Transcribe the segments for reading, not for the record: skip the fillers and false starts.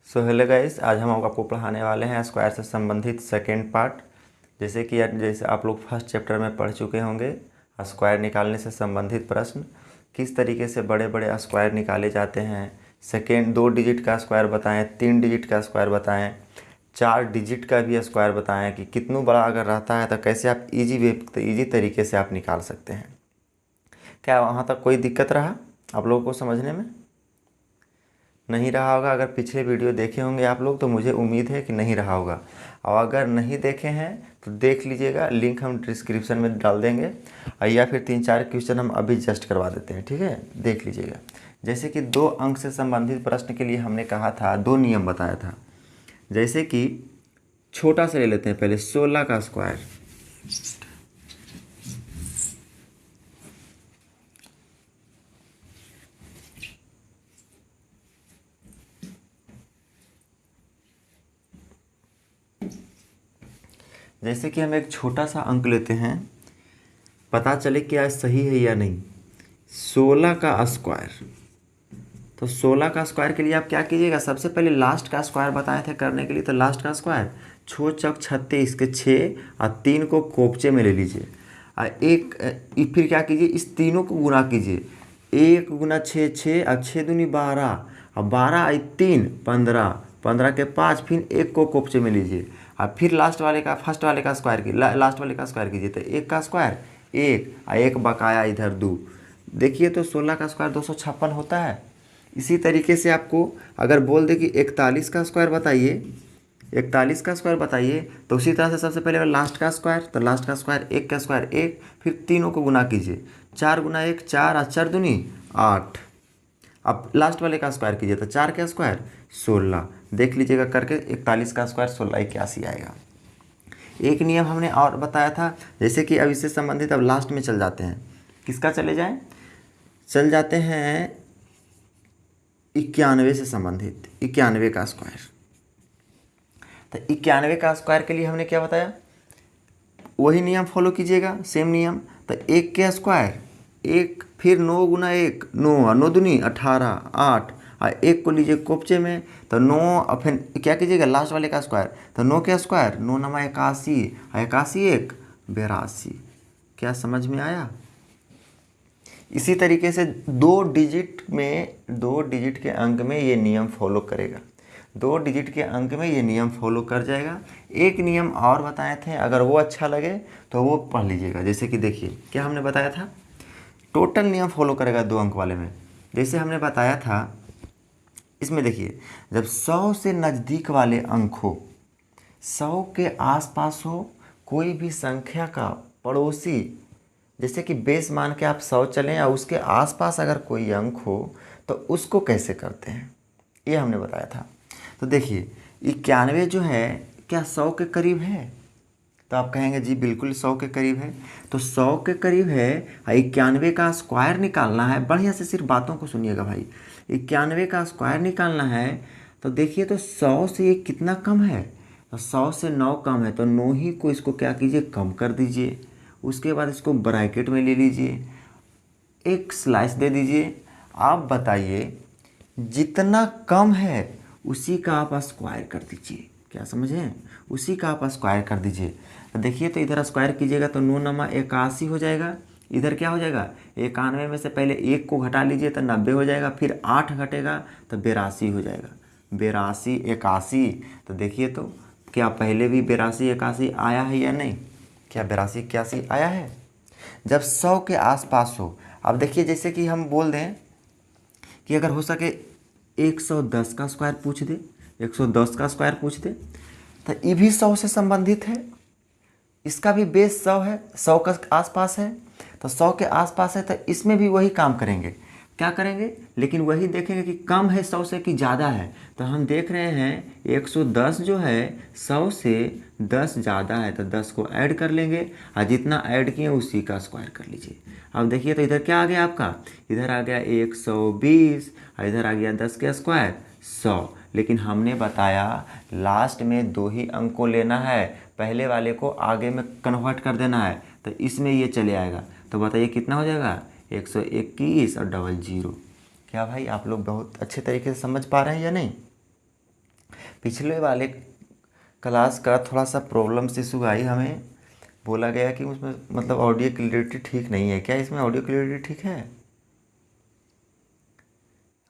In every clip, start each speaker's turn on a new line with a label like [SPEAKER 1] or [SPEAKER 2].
[SPEAKER 1] So hello guys, आज हम आपको पढ़ाने वाले हैं स्क्वायर से संबंधित सेकेंड पार्ट। जैसे आप लोग फर्स्ट चैप्टर में पढ़ चुके होंगे, स्क्वायर निकालने से संबंधित प्रश्न किस तरीके से बड़े बड़े स्क्वायर निकाले जाते हैं। सेकेंड 2 डिजिट का स्क्वायर बताएं, 3 डिजिट का स्क्वायर बताएं, 4 डिजिट का भी स्क्वायर बताएं कि कितना बड़ा अगर रहता है तो कैसे आप इजी तरीके से आप निकाल सकते हैं। क्या वहाँ तक कोई दिक्कत रहा आप लोगों को समझने में? नहीं रहा होगा। अगर पिछले वीडियो देखे होंगे आप लोग तो मुझे उम्मीद है कि नहीं रहा होगा, और अगर नहीं देखे हैं तो देख लीजिएगा, लिंक हम डिस्क्रिप्शन में डाल देंगे, या फिर 3-4 क्वेश्चन हम अभी जस्ट करवा देते हैं, ठीक है, देख लीजिएगा। जैसे कि 2 अंक से संबंधित प्रश्न के लिए हमने कहा था, 2 नियम बताया था। जैसे कि छोटा सा ले लेते हैं पहले, 16 का स्क्वायर। जैसे कि हम एक छोटा सा अंक लेते हैं, पता चले क्या सही है या नहीं। 16 का स्क्वायर, तो 16 का स्क्वायर के लिए आप क्या कीजिएगा, सबसे पहले लास्ट का स्क्वायर बताए थे करने के लिए, तो लास्ट का स्क्वायर 6 चौक 36 के 6 और 3 को कोपचे में ले लीजिए, और फिर क्या कीजिए, इस तीनों को गुना कीजिए। 1 गुना 6 6 और 6 दूनी 12 और 12 और 3 15, 15 के 5, फिर 1 को कोपचे में लीजिए, और फिर फर्स्ट वाले का स्क्वायर कीजिए, लास्ट वाले का स्क्वायर कीजिए, तो 1 का स्क्वायर 1 और 1 बकाया इधर 2। देखिए तो 16 का स्क्वायर 256 होता है। इसी तरीके से आपको अगर बोल दे कि 41 का स्क्वायर बताइए, 41 का स्क्वायर बताइए, तो उसी तरह से सबसे पहले लास्ट का स्क्वायर, तो लास्ट का स्क्वायर 1 का स्क्वायर 1, फिर तीनों को गुना कीजिए, 4 गुना 1 4 और 4 दूनी 8। अब लास्ट वाले का स्क्वायर कीजिए, तो 4 का स्क्वायर 16। देख लीजिएगा करके, 41 का स्क्वायर 1681 आएगा। एक नियम हमने और बताया था, जैसे कि अब इससे संबंधित अब लास्ट में चल जाते हैं। किसका चले जाएं? चल जाते हैं 91 से संबंधित, 91 का स्क्वायर। तो 91 का स्क्वायर के लिए हमने क्या बताया, वही नियम फॉलो कीजिएगा, सेम नियम। तो 1 के स्क्वायर 1, फिर 9 गुना 1 9 और 9 दूनी 18 8, और 1 को लीजिए कोपचे में, तो 9, और फिर क्या कीजिएगा लास्ट वाले का स्क्वायर, तो 9 के स्क्वायर 9 नमा 81, 81 1 82। क्या समझ में आया? इसी तरीके से 2 डिजिट के अंक में ये नियम फॉलो करेगा, 2 डिजिट के अंक में ये नियम फॉलो कर जाएगा। एक नियम और बताए थे, अगर वो अच्छा लगे तो वो पढ़ लीजिएगा। जैसे कि देखिए क्या हमने बताया था, टोटल नियम फॉलो करेगा 2 अंक वाले में। जैसे हमने बताया था, इसमें देखिए, जब 100 से नज़दीक वाले अंक हो, 100 के आसपास हो, कोई भी संख्या का पड़ोसी, जैसे कि बेस मान के आप 100 चलें, या उसके आसपास अगर कोई अंक हो तो उसको कैसे करते हैं, ये हमने बताया था। तो देखिए 91 जो है क्या 100 के करीब है? तो आप कहेंगे जी बिल्कुल 100 के करीब है। तो 100 के करीब है, 91 का स्क्वायर निकालना है। बढ़िया से सिर्फ बातों को सुनिएगा भाई। 91 का स्क्वायर निकालना है, तो देखिए तो 100 से ये कितना कम है, तो 100 से 9 कम है, तो 9 ही को इसको क्या कीजिए, कम कर दीजिए। उसके बाद इसको ब्रैकेट में ले लीजिए, एक स्लाइस दे दीजिए। आप बताइए जितना कम है उसी का आप स्क्वायर कर दीजिए। क्या समझें? उसी का आप स्क्वायर कर दीजिए। तो देखिए तो इधर स्क्वायर कीजिएगा तो 9 नमा 81 हो जाएगा। इधर क्या हो जाएगा, 91 में से पहले 1 को घटा लीजिए तो 90 हो जाएगा, फिर 8 घटेगा तो 82 हो जाएगा। 82 81, तो देखिए तो क्या पहले भी 82 81 आया है या नहीं? क्या 82 81 आया है? जब 100 के आसपास हो। अब देखिए जैसे कि हम बोल दें कि अगर हो सके 110 का स्क्वायर पूछ दे, 110 का स्क्वायर पूछ दे, तो ये भी 100 से संबंधित है, इसका भी बेस 100 है, 100 का आसपास है, तो 100 के आसपास है, तो इसमें भी वही काम करेंगे। क्या करेंगे, लेकिन वही देखेंगे कि कम है 100 से कि ज़्यादा है। तो हम देख रहे हैं 110 जो है 100 से 10 ज़्यादा है, तो 10 को ऐड कर लेंगे, और जितना ऐड किए उसी का स्क्वायर कर लीजिए। अब देखिए तो इधर क्या आ गया आपका, इधर आ गया 120, और इधर आ गया 10 के स्क्वायर 100। लेकिन हमने बताया लास्ट में 2 ही अंक को लेना है, पहले वाले को आगे में कन्वर्ट कर देना है, तो इसमें ये चले आएगा। तो बताइए कितना हो जाएगा, 121 और 00। क्या भाई आप लोग बहुत अच्छे तरीके से समझ पा रहे हैं या नहीं? पिछले वाले क्लास का थोड़ा सा प्रॉब्लम्स इशू आई, हमें बोला गया कि उसमें मतलब ऑडियो क्लियरिटी ठीक नहीं है। क्या इसमें ऑडियो क्लियरिटी ठीक है?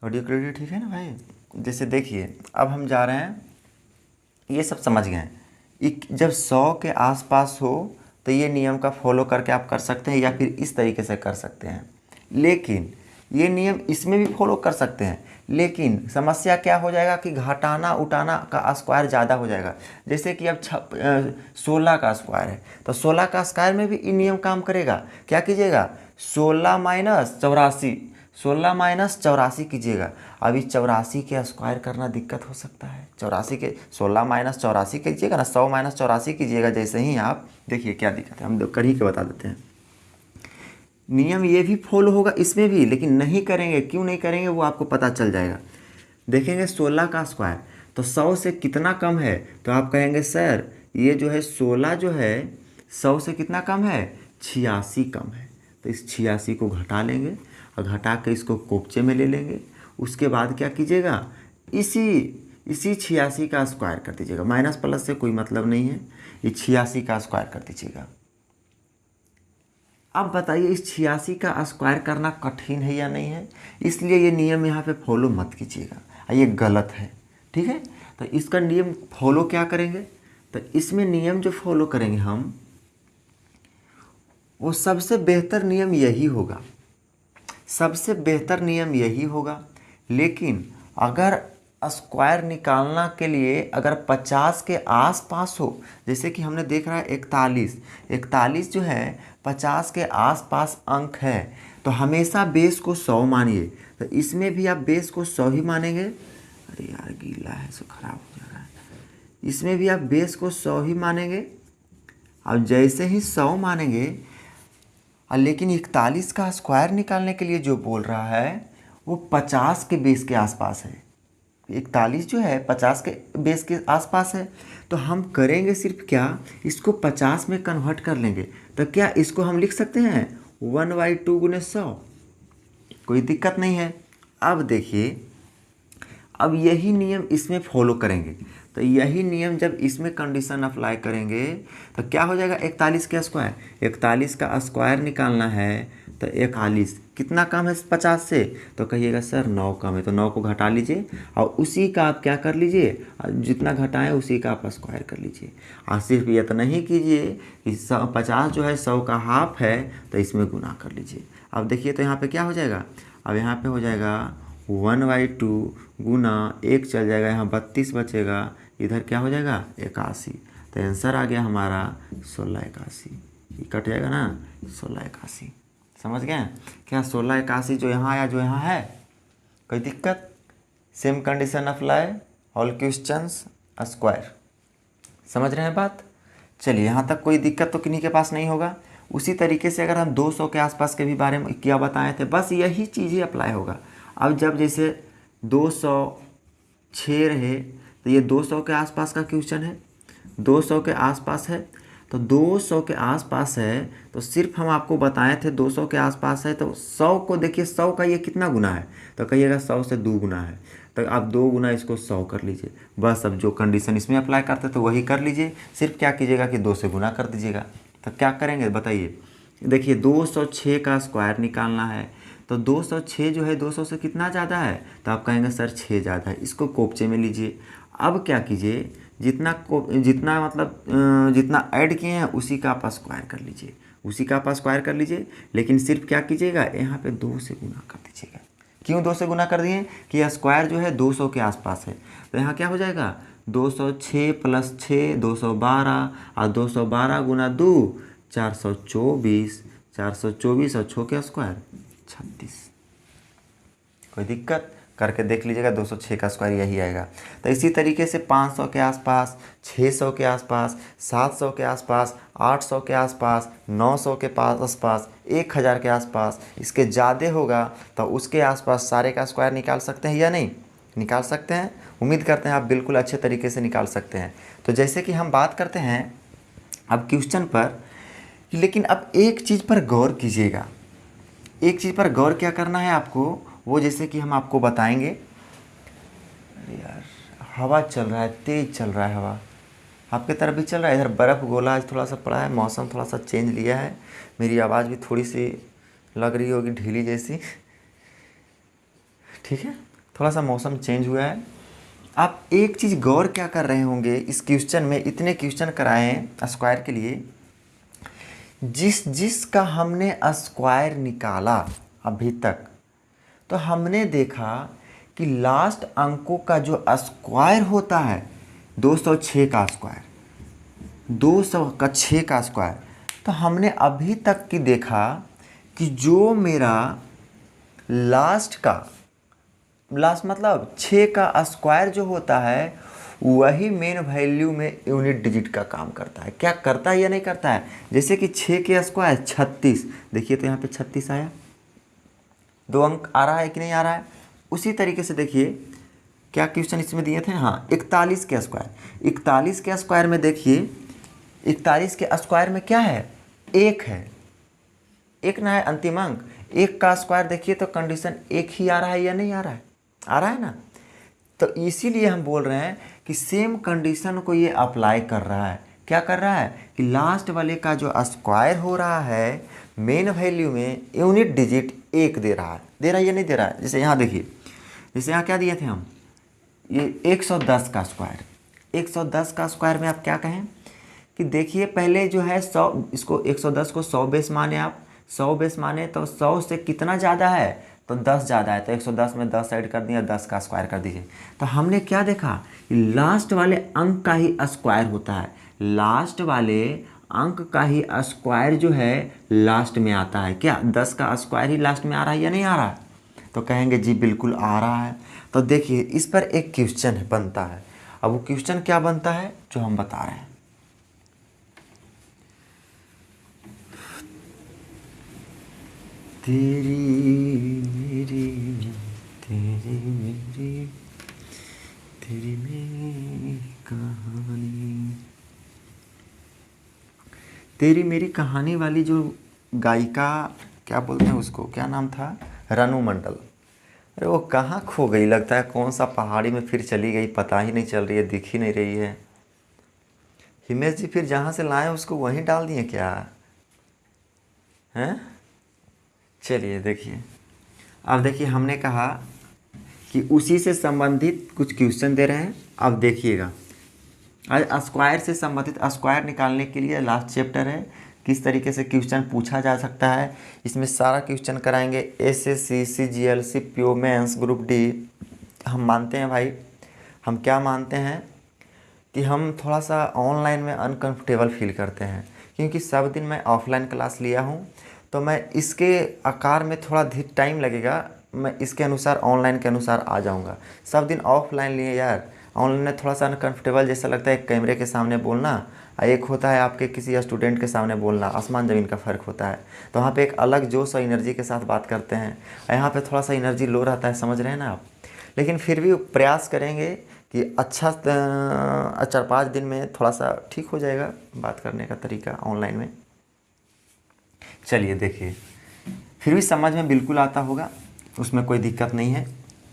[SPEAKER 1] ऑडियो क्लियरिटी ठीक है ना भाई? जैसे देखिए, अब हम जा रहे हैं, ये सब समझ गए हैं। जब 100 के आसपास हो तो ये नियम का फॉलो करके आप कर सकते हैं, या फिर इस तरीके से कर सकते हैं। लेकिन ये नियम इसमें भी फॉलो कर सकते हैं, लेकिन समस्या क्या हो जाएगा कि घटाना उठाना का स्क्वायर ज़्यादा हो जाएगा। जैसे कि अब 16 का स्क्वायर है, तो 16 का स्क्वायर में भी ये नियम काम करेगा। क्या कीजिएगा? 16 माइनस 84, 16 माइनस 84 कीजिएगा। अभी 84 के स्क्वायर करना दिक्कत हो सकता है। 84 के 16 माइनस 84 कीजिएगा ना, 100 माइनस 84 कीजिएगा। जैसे ही आप देखिए क्या दिक्कत है, हम कर ही के बता देते हैं। नियम ये भी फॉलो होगा इसमें भी, लेकिन नहीं करेंगे। क्यों नहीं करेंगे वो आपको पता चल जाएगा। देखेंगे 16 का स्क्वायर तो 100 से कितना कम है, तो आप कहेंगे सर ये जो है 16 जो है 100 से कितना कम है? 86 कम है। तो इस 86 को घटा लेंगे और घटा के इसको कोपचे में ले लेंगे। उसके बाद क्या कीजिएगा? इसी 86 का स्क्वायर कर दीजिएगा। माइनस प्लस से कोई मतलब नहीं है, ये 86 का स्क्वायर कर दीजिएगा। अब बताइए इस 86 का स्क्वायर करना कठिन है या नहीं है? इसलिए ये नियम यहाँ पे फॉलो मत कीजिएगा, ये गलत है। ठीक है, तो इसका नियम फॉलो क्या करेंगे? तो इसमें नियम जो फॉलो करेंगे हम, वो सबसे बेहतर नियम यही होगा, सबसे बेहतर नियम यही होगा। लेकिन अगर स्क्वायर निकालना के लिए अगर 50 के आसपास हो, जैसे कि हमने देख रहा है 41 जो है 50 के आसपास अंक है, तो हमेशा बेस को 100 मानिए। तो इसमें भी आप बेस को 100 ही मानेंगे। अरे यार गीला है, सो खराब हो जा रहा है। इसमें भी आप बेस को 100 ही मानेंगे। अब जैसे ही 100 मानेंगे, लेकिन 41 का स्क्वायर निकालने के लिए जो बोल रहा है वो 50 के बेस के आसपास है। 41 जो है 50 के बेस के आसपास है। तो हम करेंगे सिर्फ क्या, इसको 50 में कन्वर्ट कर लेंगे। तो क्या इसको हम लिख सकते हैं 1/2 गुने 100, कोई दिक्कत नहीं है। अब देखिए, अब यही नियम इसमें फॉलो करेंगे। तो यही नियम जब इसमें कंडीशन अप्लाई करेंगे तो क्या हो जाएगा? 41 का स्क्वायर, 41 का स्क्वायर निकालना है। तो 41 कितना कम है 50 से? तो कहिएगा सर 9 कम है। तो 9 को घटा लीजिए और उसी का आप क्या कर लीजिए, जितना घटाएं उसी का आप स्क्वायर कर लीजिए। और सिर्फ ये तो नहीं कीजिए कि 50 जो है 100 का हाफ है, तो इसमें गुना कर लीजिए। अब देखिए तो यहाँ पे क्या हो जाएगा? अब यहाँ पे हो जाएगा 1/2 गुना 1 चल जाएगा, यहाँ 32 बचेगा, इधर क्या हो जाएगा 81। तो आंसर आ गया हमारा 1681। ये कट जाएगा ना 1681। समझ गए क्या? 1681 जो यहाँ आया जो यहाँ है, कोई दिक्कत? Same condition apply, all questions square. समझ रहे हैं बात? चलिए यहाँ तक कोई दिक्कत तो किन्हीं के पास नहीं होगा। उसी तरीके से अगर हम 200 के आसपास के भी बारे में क्या बताए थे, बस यही चीज़ ही अप्लाई होगा। अब जब जैसे 206 रहे तो ये 200 के आसपास का क्वेश्चन है, 200 के आसपास है। तो 200 के आसपास है तो सिर्फ हम आपको बताए थे 200 के आसपास है। तो 100 को देखिए, 100 का ये कितना गुना है? तो कहिएगा 100 से 2 गुना है। तो आप 2 गुना इसको 100 कर लीजिए। बस अब जो कंडीशन इसमें अप्लाई करते तो वही कर लीजिए। सिर्फ क्या कीजिएगा कि 2 से गुना कर दीजिएगा। तो क्या करेंगे बताइए? देखिए 206 का स्क्वायर निकालना है। तो 206 जो है 200 से कितना ज़्यादा है? तो आप कहेंगे सर 6 ज़्यादा है। इसको कोपचे में लीजिए। अब क्या कीजिए, जितना मतलब जितना ऐड किए हैं उसी का आप स्क्वायर कर लीजिए, उसी का आप स्क्वायर कर लीजिए। लेकिन सिर्फ क्या कीजिएगा, यहाँ पे 2 से गुना कर दीजिएगा। क्यों 2 से गुना कर दिए? कि स्क्वायर जो है 200 के आसपास है। तो यहाँ क्या हो जाएगा 206 + 6 212, और 212 गुना 2 424, 424 और 6 के स्क्वायर 36। कोई दिक्कत? करके देख लीजिएगा 206 का स्क्वायर यही आएगा। तो इसी तरीके से 500 के आसपास, 600 के आसपास, 700 के आसपास, 800 के आसपास, 900 के आसपास, 1000 के आसपास, इसके ज़्यादा होगा तो उसके आसपास सारे का स्क्वायर निकाल सकते हैं या नहीं? निकाल सकते हैं। उम्मीद करते हैं आप बिल्कुल अच्छे तरीके से निकाल सकते हैं। तो जैसे कि हम बात करते हैं अब क्वेश्चन पर, लेकिन अब एक चीज़ पर गौर कीजिएगा। एक चीज़ पर गौर क्या करना है आपको, वो जैसे कि हम आपको बताएंगे। अरे यार हवा चल रहा है, तेज़ चल रहा है हवा। आपके तरफ भी चल रहा है? इधर बर्फ़ गोला आज थोड़ा सा पड़ा है, मौसम थोड़ा सा चेंज लिया है। मेरी आवाज़ भी थोड़ी सी लग रही होगी ढीली जैसी, ठीक है, थोड़ा सा मौसम चेंज हुआ है। आप एक चीज़ गौर क्या कर रहे होंगे, इस क्वेश्चन में इतने क्वेश्चन कराए हैं स्क्वायर के लिए, जिस का हमने स्क्वायर निकाला अभी तक, तो हमने देखा कि लास्ट अंकों का जो स्क्वायर होता है 206 का स्क्वायर, 206 का स्क्वायर। तो हमने अभी तक की देखा कि जो मेरा लास्ट मतलब 6 का स्क्वायर जो होता है वही मेन वैल्यू में यूनिट डिजिट का काम करता है। क्या करता है या नहीं करता है? जैसे कि 6 के स्क्वायर 36, देखिए तो यहाँ पे 36 आया, 2 अंक आ रहा है कि नहीं आ रहा है? उसी तरीके से देखिए क्या क्वेश्चन इसमें दिए थे, हाँ 41 के स्क्वायर, 41 के स्क्वायर में देखिए 41 के स्क्वायर में क्या है, 1 है, 1 ना है अंतिम अंक। 1 का स्क्वायर देखिए तो कंडीशन 1 ही आ रहा है या नहीं आ रहा है? आ रहा है ना। तो इसीलिए हम बोल रहे हैं कि सेम कंडीशन को ये अप्लाई कर रहा है। क्या कर रहा है कि लास्ट वाले का जो स्क्वायर हो रहा है मेन वैल्यू में यूनिट डिजिट 1 दे रहा है या नहीं दे रहा है? जैसे यहाँ देखिए, जैसे यहाँ क्या दिए थे हम, ये 110 का स्क्वायर, 110 का स्क्वायर में आप क्या कहें कि देखिए पहले जो है 100, इसको 110 को 100 बेस माने, आप 100 बेस माने तो 100 से कितना ज़्यादा है तो 10 ज़्यादा है, तो 110 में 10 ऐड कर दिया, 10 का स्क्वायर कर दीजिए। तो हमने क्या देखा कि लास्ट वाले अंक का ही स्क्वायर होता है, लास्ट वाले अंक का ही स्क्वायर जो है लास्ट में आता है। क्या 10 का स्क्वायर ही लास्ट में आ रहा है या नहीं आ रहा है? तो कहेंगे जी बिल्कुल आ रहा है। तो देखिए इस पर एक क्वेश्चन बनता है। अब वो क्वेश्चन क्या बनता है जो हम बता रहे हैं, तेरी मेरी कहानी, तेरी मेरी कहानी वाली जो गायिका, क्या बोलते हैं उसको, क्या नाम था, रानू मंडल। अरे वो कहाँ खो गई, लगता है कौन सा पहाड़ी में फिर चली गई, पता ही नहीं चल रही है, दिख ही नहीं रही है। हिमेश जी फिर जहाँ से लाए उसको वहीं डाल दिए क्या हैं? चलिए देखिए, अब देखिए हमने कहा कि उसी से संबंधित कुछ क्वेश्चन दे रहे हैं। अब देखिएगा आज स्क्वायर से संबंधित स्क्वायर निकालने के लिए लास्ट चैप्टर है, किस तरीके से क्वेश्चन पूछा जा सकता है, इसमें सारा क्वेश्चन कराएंगे। SSC, CGL, PO mains, group D. हम मानते हैं भाई, हम क्या मानते हैं कि हम थोड़ा सा ऑनलाइन में अनकंफर्टेबल फील करते हैं, क्योंकि सब दिन मैं ऑफलाइन क्लास लिया हूँ, तो मैं इसके आकार में थोड़ा टाइम लगेगा, मैं इसके अनुसार ऑनलाइन के अनुसार आ जाऊँगा। सब दिन ऑफलाइन लिए यार, ऑनलाइन में थोड़ा सा अनकंफर्टेबल जैसा लगता है, एक कैमरे के सामने बोलना, एक होता है आपके किसी स्टूडेंट के सामने बोलना, आसमान ज़मीन का फ़र्क होता है। तो वहाँ पे एक अलग जोश और एनर्जी के साथ बात करते हैं, यहाँ पे थोड़ा सा एनर्जी लो रहता है, समझ रहे हैं ना आप। लेकिन फिर भी प्रयास करेंगे कि अच्छा 4-5 दिन में थोड़ा सा ठीक हो जाएगा बात करने का तरीका ऑनलाइन में। चलिए देखिए, फिर भी समझ में बिल्कुल आता होगा, उसमें कोई दिक्कत नहीं है,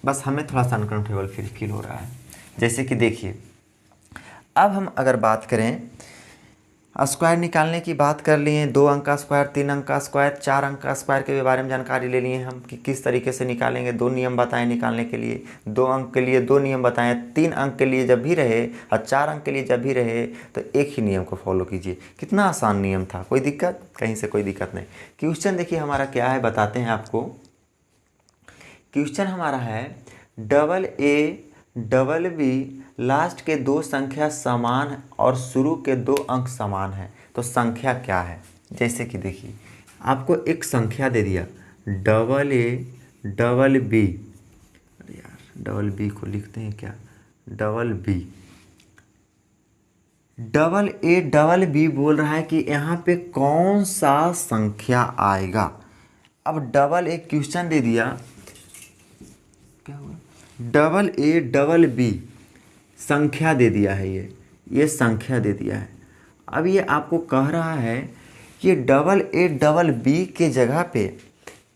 [SPEAKER 1] बस हमें थोड़ा सा अनकंफर्टेबल फील हो रहा है। जैसे कि देखिए, अब हम अगर बात करें स्क्वायर निकालने की, बात कर लिए 2 अंक का स्क्वायर, 3 अंक का स्क्वायर, 4 अंक का स्क्वायर के बारे में जानकारी ले लिए हम कि किस तरीके से निकालेंगे। 2 नियम बताएं निकालने के लिए, 2 अंक के लिए 2 नियम बताएं, 3 अंक के लिए जब भी रहे और 4 अंक के लिए जब भी रहे तो एक ही नियम को फॉलो कीजिए। कितना आसान नियम था, कोई दिक्कत कहीं से, कोई दिक्कत नहीं। क्वेश्चन देखिए हमारा क्या है, बताते हैं आपको। क्वेश्चन हमारा है AA BB लास्ट के 2 संख्या समान और शुरू के 2 अंक समान हैं, तो संख्या क्या है? जैसे कि देखिए आपको एक संख्या दे दिया AA BB, अरे यार BB को लिखते हैं क्या, BB, AA बोल रहा है कि यहाँ पे कौन सा संख्या आएगा। अब AA क्वेश्चन दे दिया, क्या हुआ, AA संख्या दे दिया है, ये संख्या दे दिया है। अब ये आपको कह रहा है कि AA BB के जगह पे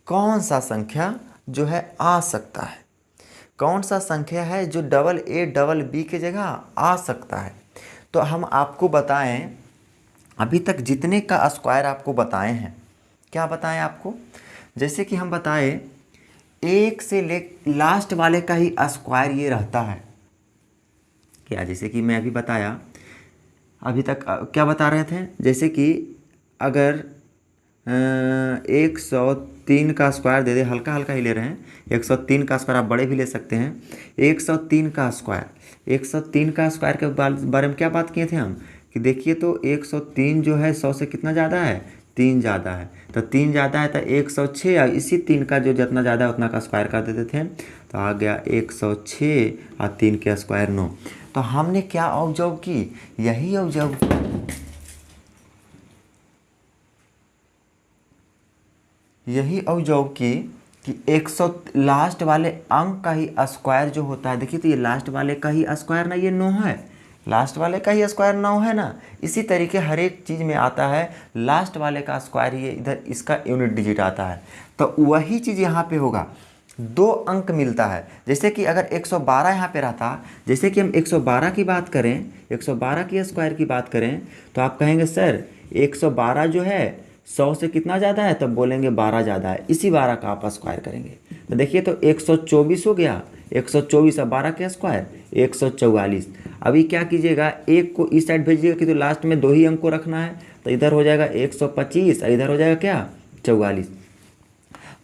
[SPEAKER 1] कौन सा संख्या जो है आ सकता है, कौन सा संख्या है जो डबल ए डबल बी के जगह आ सकता है। तो हम आपको बताएं, अभी तक जितने का स्क्वायर आपको बताए हैं, क्या बताएं आपको, जैसे कि हम बताएं एक से ले लास्ट वाले का ही स्क्वायर ये रहता है क्या, जैसे कि मैं अभी बताया, अभी तक क्या बता रहे थे, जैसे कि अगर 103 का स्क्वायर दे दे, हल्का हल्का ही ले रहे हैं, 103 का स्क्वायर, आप बड़े भी ले सकते हैं, 103 का स्क्वायर, 103 का स्क्वायर के बारे में क्या बात किए थे हम, कि देखिए तो 103 जो है 100 से कितना ज़्यादा है, 3 ज़्यादा है, तो 3 ज़्यादा है तो 106, और इसी 3 का जो जितना ज़्यादा है उतना का स्क्वायर कर देते थे, तो आ गया 106 और 3 के स्क्वायर 9। तो हमने क्या ऑब्जर्व की, यही ऑब्जर्व की कि 100 लास्ट वाले अंक का ही स्क्वायर जो होता है, देखिए तो ये लास्ट वाले का ही स्क्वायर ना, ये 9 है, लास्ट वाले का ही स्क्वायर 9 है ना। इसी तरीके हर एक चीज़ में आता है, लास्ट वाले का स्क्वायर ये इधर इसका यूनिट डिजिट आता है, तो वही चीज़ यहाँ पे होगा, 2 अंक मिलता है। जैसे कि अगर 112 यहाँ पे रहता, जैसे कि हम 112 की बात करें, 112 की स्क्वायर की बात करें, तो आप कहेंगे सर 112 जो है 100 से कितना ज़्यादा है, तब बोलेंगे 12 ज़्यादा है, इसी 12 का आप स्क्वायर करेंगे, तो देखिए तो 124 हो गया, 124 और 12 के स्क्वायर 144। अभी क्या कीजिएगा, एक को इस साइड भेजिएगा कि तो लास्ट में 2 ही अंक को रखना है, तो इधर हो जाएगा 125 और इधर हो जाएगा क्या 44।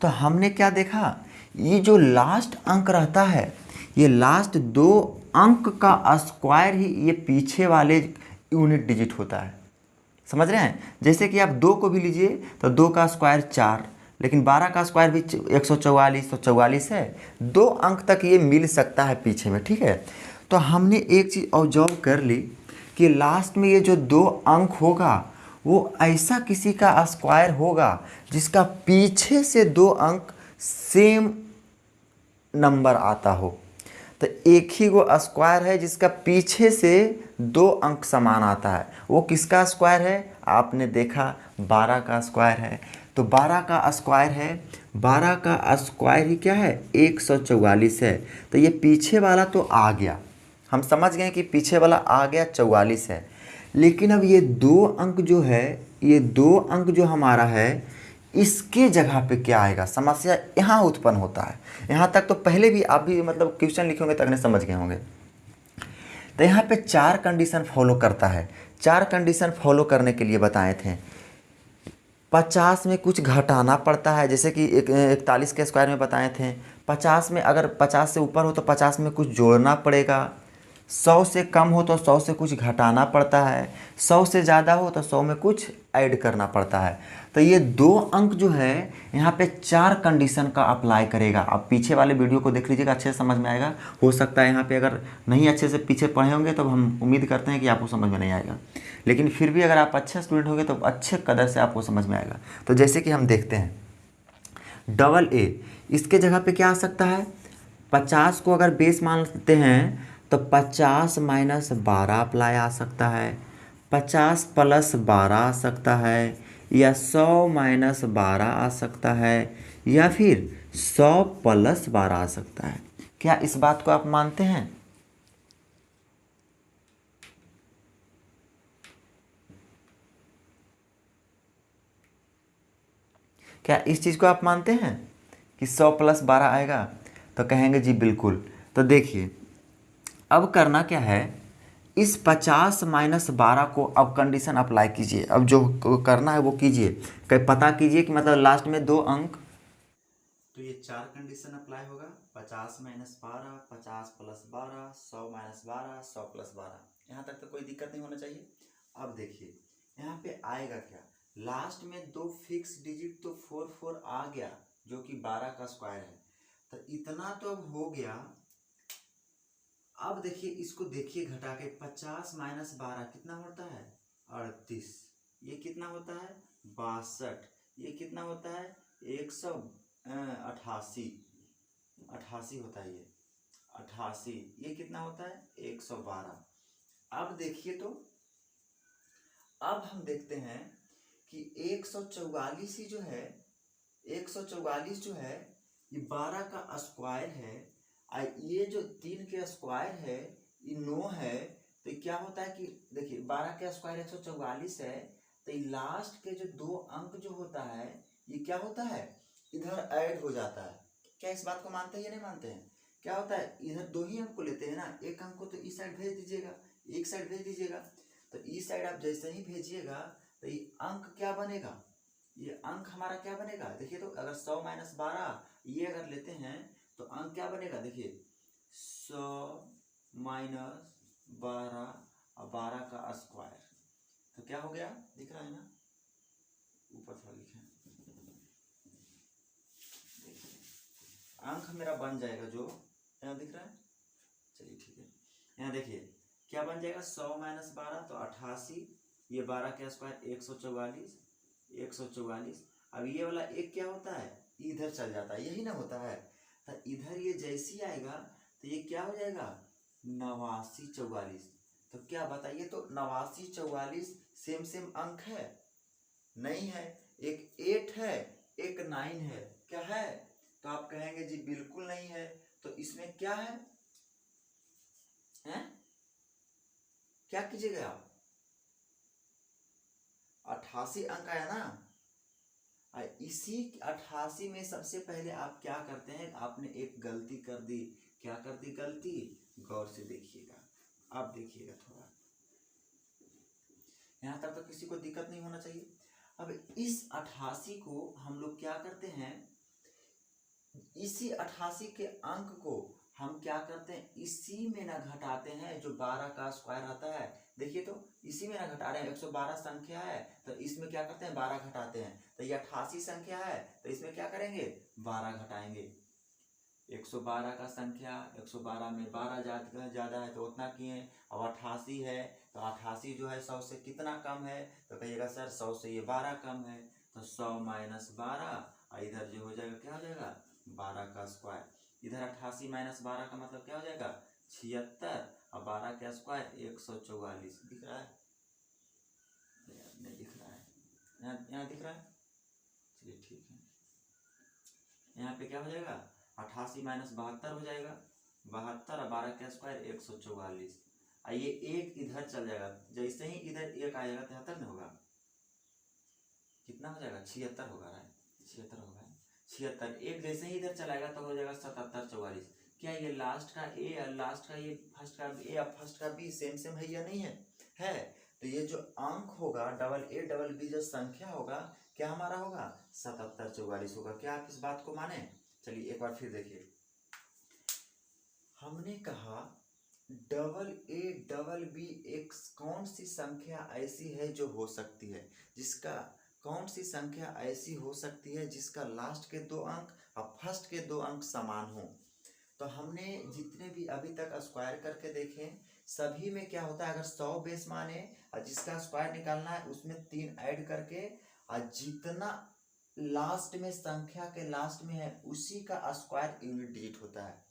[SPEAKER 1] तो हमने क्या देखा, ये जो लास्ट अंक रहता है, ये लास्ट 2 अंक का स्क्वायर ही ये पीछे वाले यूनिट डिजिट होता है, समझ रहे हैं। जैसे कि आप 2 को भी लीजिए तो 2 का स्क्वायर 4, लेकिन 12 का स्क्वायर भी 144, तो 44 है, 2 अंक तक ये मिल सकता है पीछे में, ठीक है। तो हमने एक चीज़ ऑब्जर्व कर ली कि लास्ट में ये जो 2 अंक होगा वो ऐसा किसी का स्क्वायर होगा जिसका पीछे से 2 अंक सेम नंबर आता हो। तो एक ही वो स्क्वायर है जिसका पीछे से 2 अंक समान आता है, वो किसका स्क्वायर है, आपने देखा 12 का स्क्वायर है। तो 12 का स्क्वायर है, 12 का स्क्वायर ही क्या है 144 है, तो ये पीछे वाला तो आ गया, हम समझ गए कि पीछे वाला आ गया 44 है। लेकिन अब ये 2 अंक जो है, ये 2 अंक जो हमारा है, इसके जगह पे क्या आएगा, समस्या यहाँ उत्पन्न होता है। यहाँ तक तो पहले भी आप भी मतलब क्वेश्चन लिखे होंगे तक समझ गए होंगे। तो यहाँ पे 4 कंडीशन फॉलो करता है, 4 कंडीशन फॉलो करने के लिए बताए थे। 50 में कुछ घटाना पड़ता है, जैसे कि 41 के स्क्वायर में बताए थे, 50 में अगर 50 से ऊपर हो तो 50 में कुछ जोड़ना पड़ेगा, 100 से कम हो तो 100 से कुछ घटाना पड़ता है, 100 से ज़्यादा हो तो 100 में कुछ ऐड करना पड़ता है। तो ये 2 अंक जो है यहाँ पे 4 कंडीशन का अप्लाई करेगा। आप पीछे वाले वीडियो को देख लीजिएगा, अच्छे से समझ में आएगा। हो सकता है यहाँ पे अगर नहीं अच्छे से पीछे पढ़े होंगे तो हम उम्मीद करते हैं कि आपको समझ में नहीं आएगा, लेकिन फिर भी अगर आप अच्छे स्टूडेंट होंगे तो अच्छे कदर से आपको समझ में आएगा। तो जैसे कि हम देखते हैं डबल ए, इसके जगह पे क्या आ सकता है, 50 को अगर बेस मानते हैं तो 50 माइनस 12 अप्लाई आ सकता है, 50 प्लस 12 आ सकता है, या 100 माइनस 12 आ सकता है, या फिर 100 प्लस 12 आ सकता है। क्या इस बात को आप मानते हैं? क्या इस चीज़ को आप मानते हैं कि 100 प्लस 12 आएगा? तो कहेंगे जी बिल्कुल। तो देखिए अब करना क्या है, इस 50 माइनस 12 को अब कंडीशन अप्लाई कीजिए, अब जो करना है वो कीजिए, कहीं पता कीजिए कि मतलब लास्ट में 2 अंक, तो ये 4 कंडीशन अप्लाई होगा, 50 माइनस 12, 50 प्लस 12, 100 माइनस 12, 100 प्लस 12, यहाँ तक तो कोई दिक्कत नहीं होना चाहिए। अब देखिए यहाँ पे आएगा क्या, लास्ट में 2 फिक्स डिजिट तो 4 4 आ गया जो कि 12 का स्क्वायर है, तो इतना तो अब हो गया। अब देखिए इसको देखिए घटा के, 50 माइनस 12 कितना होता है 38, ये कितना होता है 62, ये कितना होता है 188, 88 होता है ये 88, ये कितना होता है 112। अब देखिए तो अब हम देखते हैं कि 144 ही जो है, 144 जो है ये 12 का स्क्वायर है, ये जो 3 के स्क्वायर है ये 9 है, तो ये क्या होता है कि देखिए 12 के स्क्वायर 144 है, तो ये लास्ट के जो 2 अंक जो होता है ये क्या होता है, इधर ऐड हो जाता है। क्या इस बात को मानते हैं या नहीं मानते हैं? क्या होता है, इधर 2 ही अंक को लेते हैं ना, एक अंक को तो इस साइड भेज दीजिएगा, एक साइड भेज दीजिएगा, तो इस साइड आप जैसे ही भेजिएगा तो ये अंक क्या बनेगा, ये अंक हमारा क्या बनेगा, देखिए तो अगर 100 - 12 ये अगर लेते हैं तो अंक क्या बनेगा, देखिए 100 - 12 और 12 का स्क्वायर, तो क्या हो गया, दिख रहा है ना, ऊपर थोड़ा लिखे देखिए अंक मेरा बन जाएगा जो यहाँ दिख रहा है, चलिए ठीक है, यहाँ देखिए क्या बन जाएगा, 100 - 12 तो 88, ये 12 का स्क्वायर 144, 144। अब ये वाला एक क्या होता है, इधर चल जाता है, यही ना होता है, तो इधर ये जैसी आएगा तो ये क्या हो जाएगा, 89 44। तो क्या बताइए, तो 89 44 सेम अंक है, नहीं है, एक 8 है एक 9 है, क्या है, तो आप कहेंगे जी बिल्कुल नहीं है, तो इसमें क्या है, हैं? क्या कीजिएगा आप, 88 अंक आया ना, इसी 88 में सबसे पहले आप क्या करते हैं, आपने एक गलती कर दी, क्या कर दी गलती, गौर से देखिएगा, आप देखिएगा थोड़ा, यहाँ तक तो किसी को दिक्कत नहीं होना चाहिए। अब इस 88 को हम लोग क्या करते हैं, इसी 88 के अंक को हम क्या करते हैं, इसी में ना घटाते हैं जो 12 का स्क्वायर आता है, देखिए तो इसी में ना घटा रहे हैं, 112 संख्या है तो इसमें क्या करते हैं 12 घटाते हैं, तो ये 88 संख्या है तो इसमें क्या करेंगे 12 घटाएंगे, 112 का संख्या 112 में 12 ज़्यादा है तो उतना किए, अब 88 है तो 88 जो है 100 से कितना कम है, तो कहिएगा सर 100 से ये 12 कम है, तो 100 - 12 और इधर जो हो जाएगा क्या हो जाएगा 12 का स्क्वायर, इधर 88 - 12 का मतलब क्या हो जाएगा 76 और 12 का स्क्वायर 144, दिख रहा है, नहीं दिख रहा है, यहाँ दिख रहा है, चलिए ठीक है, यहाँ पे क्या हो जाएगा 88 - 72 हो जाएगा, 72 और 12 का स्क्वायर 144, और ये एक इधर चल जाएगा, जैसे ही इधर एक आएगा 73 में होगा, कितना हो जाएगा 76 होगा, 76 होगा, 76 एक जैसे ही इधर चलाएगा तो हो जाएगा 77 44। क्या ये लास्ट का ए और लास्ट का ये फर्स्ट का ए और फर्स्ट का बी सेम है या नहीं है, है, तो ये जो अंक होगा डबल ए डबल बी जो संख्या होगा क्या हमारा होगा 77 44 होगा, क्या आप इस बात को माने, चलिए एक बार फिर देखिए, हमने कहा डबल ए डबल बी एक कौन सी संख्या ऐसी है जो हो सकती है, जिसका कौन सी संख्या ऐसी हो सकती है जिसका लास्ट के 2 अंक और फर्स्ट के 2 अंक समान हो, तो हमने जितने भी अभी तक स्क्वायर करके देखे सभी में क्या होता है, अगर 100 बेस माने और जिसका स्क्वायर निकालना है उसमें 3 ऐड करके और जितना लास्ट में संख्या के लास्ट में है उसी का स्क्वायर यूनिट डिजिट होता है,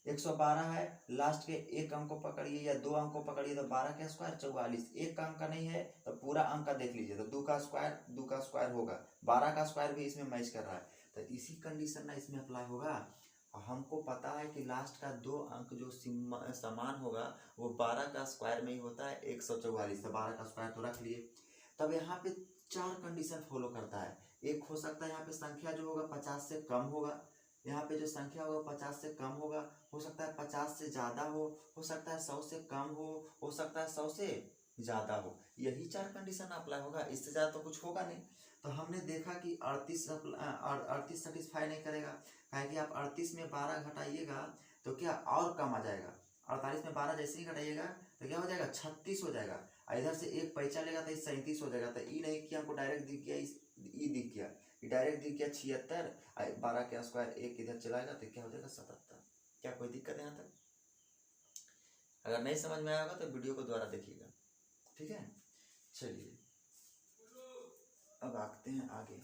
[SPEAKER 1] 112 है, लास्ट के एक अंक को पकड़िए या 2 अंक को पकड़िए तो 12 का स्क्वायर 44, एक अंक का नहीं है तो पूरा अंक का देख लीजिए तो 2 का स्क्वायर होगा, 12 का स्क्वायर भी इसमें मैच कर रहा है, तो इसी कंडीशन ना इसमें अप्लाई होगा, और हमको पता है कि लास्ट का 2 अंक जो समान होगा वो 12 का स्क्वायर में ही होता है 144, तो 12 का स्क्वायर तो रख लिए, तब यहाँ पे 4 कंडीशन फॉलो करता है, एक हो सकता है यहाँ पे संख्या जो होगा 50 से कम होगा, यहाँ पे जो संख्या होगा 50 से कम होगा, हो सकता है 50 से ज़्यादा हो सकता है 100 से कम हो सकता है 100 से ज़्यादा हो, यही 4 कंडीशन अप्लाई होगा, इससे ज़्यादा तो कुछ होगा नहीं, तो हमने देखा कि 38 सेटिस्फाई नहीं करेगा, काहे कि आप 38 में 12 घटाइएगा तो क्या और कम आ जाएगा, 48 में 12 जैसे ही घटाइएगा तो क्या हो जाएगा 36 हो जाएगा, और इधर से एक पैसा लेगा तो 37 हो जाएगा, तो ई नहीं किया हमको डायरेक्ट दिख गया, ई दिख गया, डायरेक्ट दिख गया 76, 12 का स्क्वायर एक इधर चलाएगा तो क्या हो जाएगा 77, क्या कोई दिक्कत है यहाँ तक, अगर नहीं समझ में आएगा तो वीडियो को दोबारा देखिएगा, ठीक है, चलिए अब आते हैं आगे,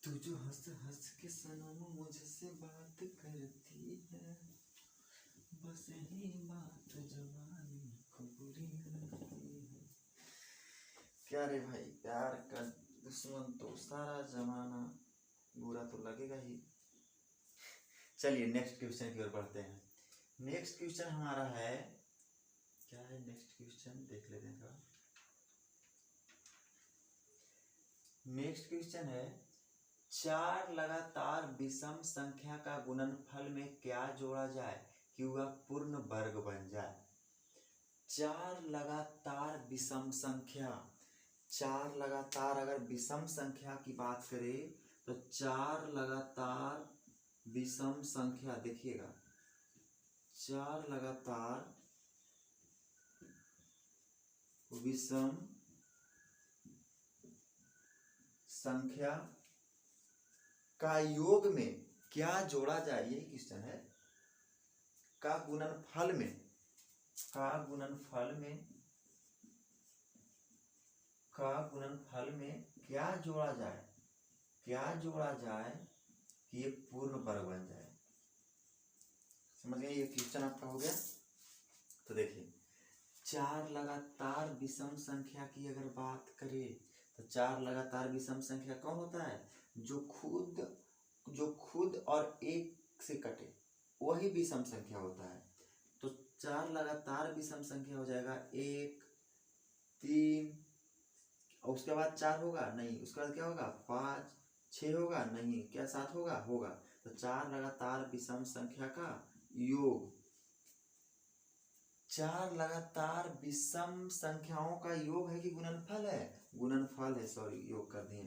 [SPEAKER 1] तू जो हंस हंस के सनम मुझसे बात करती है, बस यही बात जवानी को प्यारे भाई, प्यार का दुश्मन तो सारा जमाना, बुरा तो लगेगा ही। चलिए नेक्स्ट क्वेश्चन की ओर बढ़ते हैं। नेक्स्ट क्वेश्चन हमारा है, क्या है नेक्स्ट क्वेश्चन, देख लेते हैं थोड़ा। नेक्स्ट क्वेश्चन है, 4 लगातार विषम संख्या का गुणनफल में क्या जोड़ा जाए कि वह पूर्ण वर्ग बन जाए। 4 लगातार विषम संख्या, 4 लगातार अगर विषम संख्या की बात करें तो 4 लगातार विषम संख्या, देखिएगा 4 लगातार विषम संख्या का योग में क्या जोड़ा जाए, यही क्वेश्चन है। का गुणनफल में, का गुणनफल में, का गुणनफल में क्या जोड़ा जाए, क्या जोड़ा जाए कि ये पूर्ण वर्ग बन जाए। समझ गए, ये क्वेश्चन आपका हो गया। तो देखिए 4 लगातार विषम संख्या की अगर बात करें तो 4 लगातार विषम संख्या कौन होता है, जो खुद और एक से कटे, वही विषम संख्या होता है। तो 4 लगातार विषम संख्या हो जाएगा 1, 3, और उसके बाद 4 होगा नहीं, उसके बाद क्या होगा 5, 6 होगा नहीं, क्या 7 होगा, होगा। तो 4 लगातार विषम संख्या का योग, 4 लगातार विषम संख्याओं का योग है कि गुणनफल है, गुणनफल है, सॉरी योग कर दिए।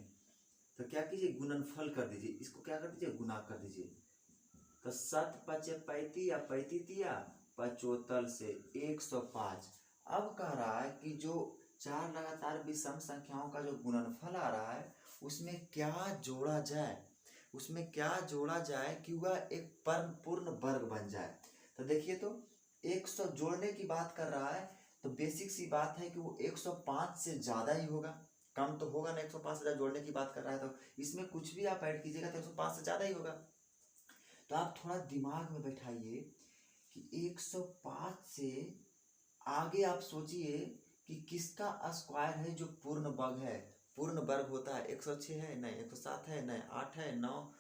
[SPEAKER 1] तो क्या कीजिए, गुणनफल कर दीजिए, इसको क्या कर दीजिए, गुना कर दीजिए। तो 7 पचे 35 या 35 पचोतल से 105। अब कह रहा है कि जो 4 लगातार विषम संख्याओं का जो गुणनफल आ रहा है उसमें क्या जोड़ा जाए, उसमें क्या जोड़ा जाए कि वह एक पूर्ण वर्ग बन जाए। तो देखिए, तो 100 जोड़ने की बात कर रहा है तो बेसिक सी बात है कि वो 105 से ज़्यादा ही होगा, कम तो होगा ना। 105 से ज़्यादा जोड़ने की बात कर रहा है तो इसमें कुछ भी आप ऐड कीजिएगा तो 105 से ज़्यादा ही होगा। तो आप थोड़ा दिमाग में बैठाइए कि 105 से आगे आप सोचिए कि किसका स्क्वायर है जो पूर्ण वर्ग है, पूर्ण वर्ग होता है। 106 है नहीं, 107 है नहीं, 8 है 9,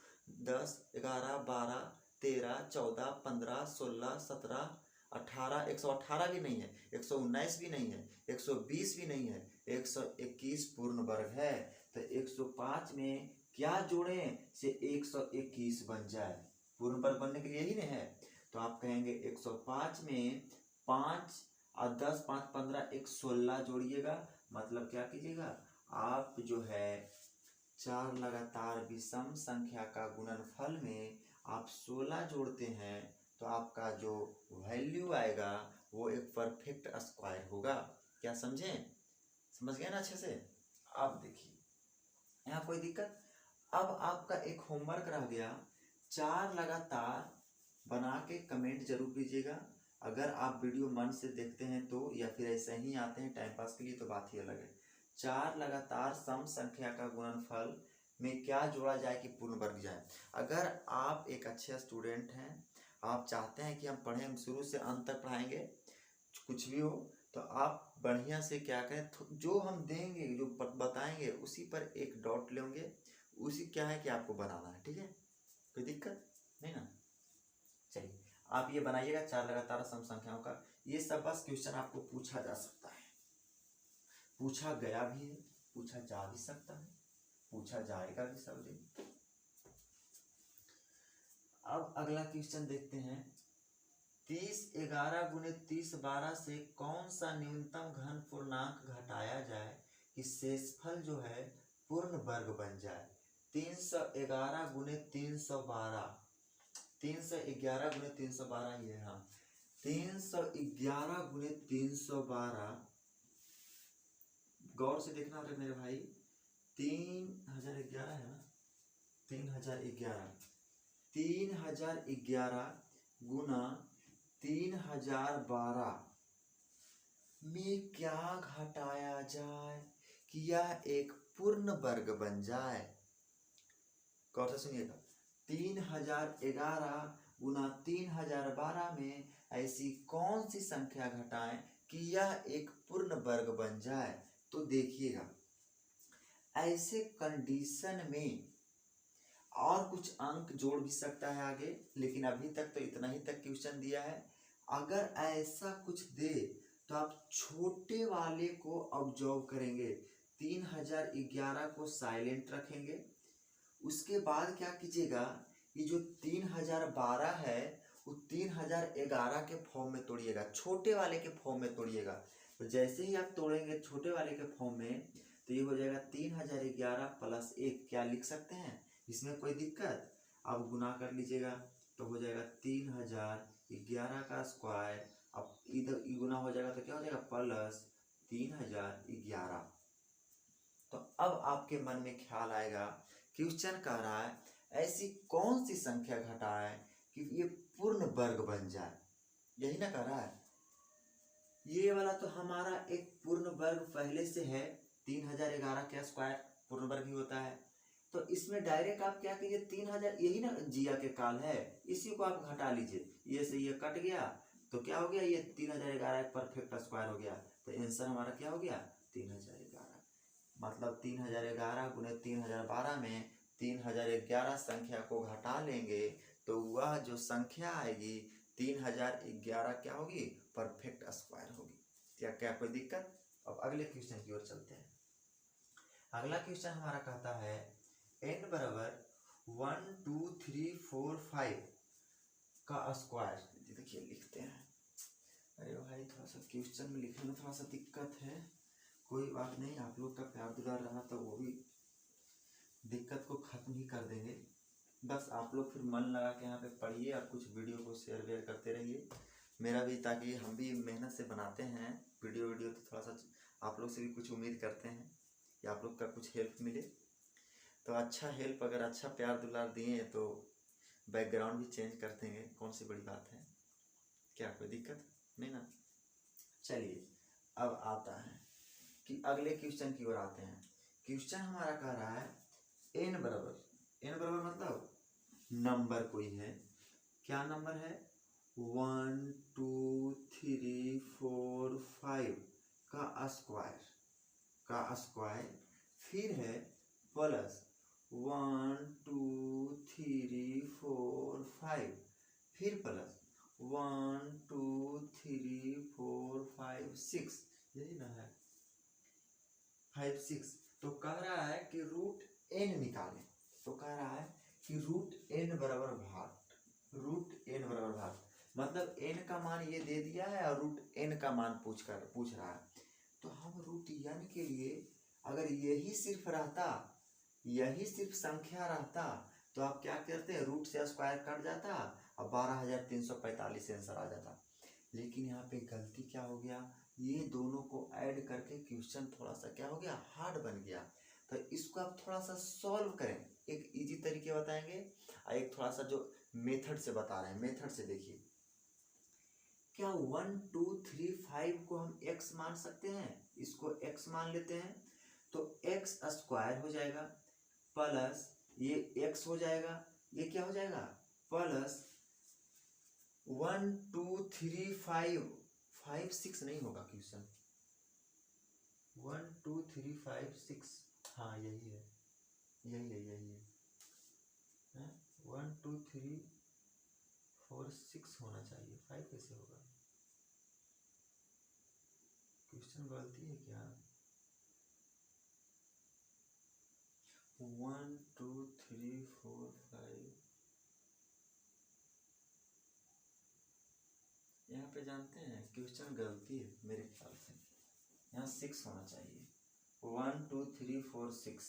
[SPEAKER 1] 10, 11, 12, 13, 14, 15, 16, 17, 18, 118 भी नहीं है, 119 भी नहीं है, 120 भी नहीं है, 121 पूर्ण वर्ग है। तो 105 में क्या जोड़ें से 121 बन जाए, पूर्ण वर्ग बनने के लिए ही नहीं है। तो आप कहेंगे 105 में 5 और 10, 5, 15, 116 जोड़िएगा। मतलब क्या कीजिएगा, आप जो है 4 लगातार विषम संख्या का गुणनफल में आप 16 जोड़ते हैं तो आपका जो वैल्यू आएगा वो एक परफेक्ट स्क्वायर होगा। क्या समझें, समझ गए ना अच्छे से। अब देखिए यहाँ कोई दिक्कत। अब आपका एक होमवर्क रह गया, 4 लगातार बना के कमेंट जरूर कीजिएगा। अगर आप वीडियो मन से देखते हैं तो, या फिर ऐसे ही आते हैं टाइम पास के लिए तो बात ही अलग है। 4 लगातार सम संख्या का गुणनफल में क्या जोड़ा जाए कि पूर्ण वर्ग जाए। अगर आप एक अच्छे स्टूडेंट हैं, आप चाहते हैं कि हम पढ़ें, हम शुरू से अंत तक पढ़ाएंगे, कुछ भी हो, तो आप बढ़िया से क्या करें, जो हम देंगे, जो बताएंगे उसी पर एक डॉट लेंगे, उसी क्या है कि आपको बनाना है, ठीक है, कोई दिक्कत नहीं ना। चलिए आप ये बनाइएगा 4 लगातार सम संख्याओं का। ये सब बस क्वेश्चन आपको पूछा जा सकता है, पूछा गया भी है, पूछा जा भी सकता है, पूछा जाएगा भी सब दिन। अब अगला क्वेश्चन देखते हैं, 30 11 गुणे 30 12 से कौन सा न्यूनतम घन पूर्णांक घटाया जाए कि शेषफल जो है पूर्ण वर्ग बन जाए। 311 गुणे 312, 311 गुणे 312 ये, हाँ 311 गुणे 312, गौर से देखना रे मेरे भाई, 3011 है ना, 3011 गुना 3012 में क्या घटाया जाए कि यह एक पूर्ण वर्ग बन जाए। गौर से सुनिएगा, 3011 गुना 3012 में ऐसी कौन सी संख्या घटाएं कि यह एक पूर्ण वर्ग बन जाए। तो देखिएगा ऐसे कंडीशन में और कुछ अंक जोड़ भी सकता है आगे, लेकिन अभी तक तो इतना ही तक क्वेश्चन दिया है। अगर ऐसा कुछ दे तो आप छोटे वाले को ऑब्जर्व करेंगे, 3011 को साइलेंट रखेंगे। उसके बाद क्या कीजिएगा, ये जो 3012 है वो 3011 के फॉर्म में तोड़िएगा, छोटे वाले के फॉर्म में तोड़िएगा। तो जैसे ही आप तोड़ेंगे छोटे वाले के फॉर्म में, तो ये हो जाएगा 3011 प्लस 1। क्या लिख सकते हैं, इसमें कोई दिक्कत? अब गुना कर लीजिएगा तो हो जाएगा 3011 का स्क्वायर। अब इधर गुना हो जाएगा तो क्या हो जाएगा, प्लस 3011। तो अब आपके मन में ख्याल आएगा, क्वेश्चन कह रहा है ऐसी कौन सी संख्या घटाएं कि ये पूर्ण वर्ग बन जाए, यही ना कह रहा है। ये वाला तो हमारा एक पूर्ण वर्ग पहले से है, 3011 का स्क्वायर पूर्ण वर्ग ही होता है। तो इसमें डायरेक्ट आप क्या कीजिए, 3000, यही ना जिया के काल है, इसी को आप घटा लीजिए। ये से ये कट गया तो क्या हो गया, ये 3011 एक परफेक्ट स्क्वायर हो गया। तो आंसर हमारा क्या हो गया, 3011। मतलब 3011 गुने 3012 में 3011 संख्या को घटा लेंगे तो वह जो संख्या आएगी 3011 क्या होगी, परफेक्ट स्क्वायर होगी। क्या क्या कोई दिक्कत? अब अगले क्वेश्चन की ओर चलते हैं। अगला क्वेश्चन हमारा कहता है n बराबर 1 2 3 4 5 का स्क्वायर। देखिए लिखते हैं, अरे भाई थोड़ा सा क्वेश्चन में लिखने में थोड़ा सा दिक्कत है, कोई बात नहीं, आप लोग का प्यार दुलार रहा तो वो भी दिक्कत को खत्म ही कर देंगे। बस आप लोग फिर मन लगा के यहाँ पे पढ़िए और कुछ वीडियो को शेयर वेयर करते रहिए, मेरा भी, ताकि हम भी मेहनत से बनाते हैं वीडियो तो थोड़ा सा आप लोग से भी कुछ उम्मीद करते हैं कि आप लोग का कुछ हेल्प मिले। तो अच्छा हेल्प, अगर अच्छा प्यार दुलार दिए तो बैकग्राउंड भी चेंज कर देंगे, कौन सी बड़ी बात है, क्या कोई दिक्कत नहीं ना। चलिए अब आता है कि अगले क्वेश्चन की ओर आते हैं। क्वेश्चन हमारा कह रहा है n बराबर मतलब नंबर कोई है, क्या नंबर है, 1 2 3 4 5 का स्क्वायर, फिर है प्लस 1 2 3 4 5, फिर प्लस 1 2 3 4 5 6, यही ना है 5 6। तो कह रहा है कि रूट n निकालें, तो कह रहा है कि रूट n बराबर भाग, मतलब n का मान ये दे दिया है और रूट n का मान पूछ रहा है। तो हम रूट n के लिए अगर यही सिर्फ संख्या रहता तो आप क्या करते हैं, रूट से स्क्वायर कट जाता और 12345 आंसर आ जाता। लेकिन यहाँ पे गलती क्या हो गया, ये दोनों को ऐड करके क्वेश्चन थोड़ा सा क्या हो गया, हार्ड बन गया। तो इसको आप थोड़ा सा सॉल्व करें, एक इजी तरीके बताएंगे और एक थोड़ा सा जो मेथड से बता रहे हैं, मेथड से देखिए। क्या 1 2 3 5 को हम x मान सकते हैं, इसको x मान लेते हैं तो x स्क्वायर हो जाएगा प्लस ये x हो जाएगा, ये क्या हो जाएगा, प्लस 1 2 3 5 6 नहीं होगा क्वेश्चन, 1 2 3 5 6, हाँ यही है 1 2 3 4 6 होना चाहिए, 5 कैसे होगा, क्वेश्चन गलती है क्या। 1 2 3 4 5, यहाँ पे जानते हैं क्वेश्चन गलती है मेरे ख्याल से, यहाँ 6 होना चाहिए, 1 2 3 4 6,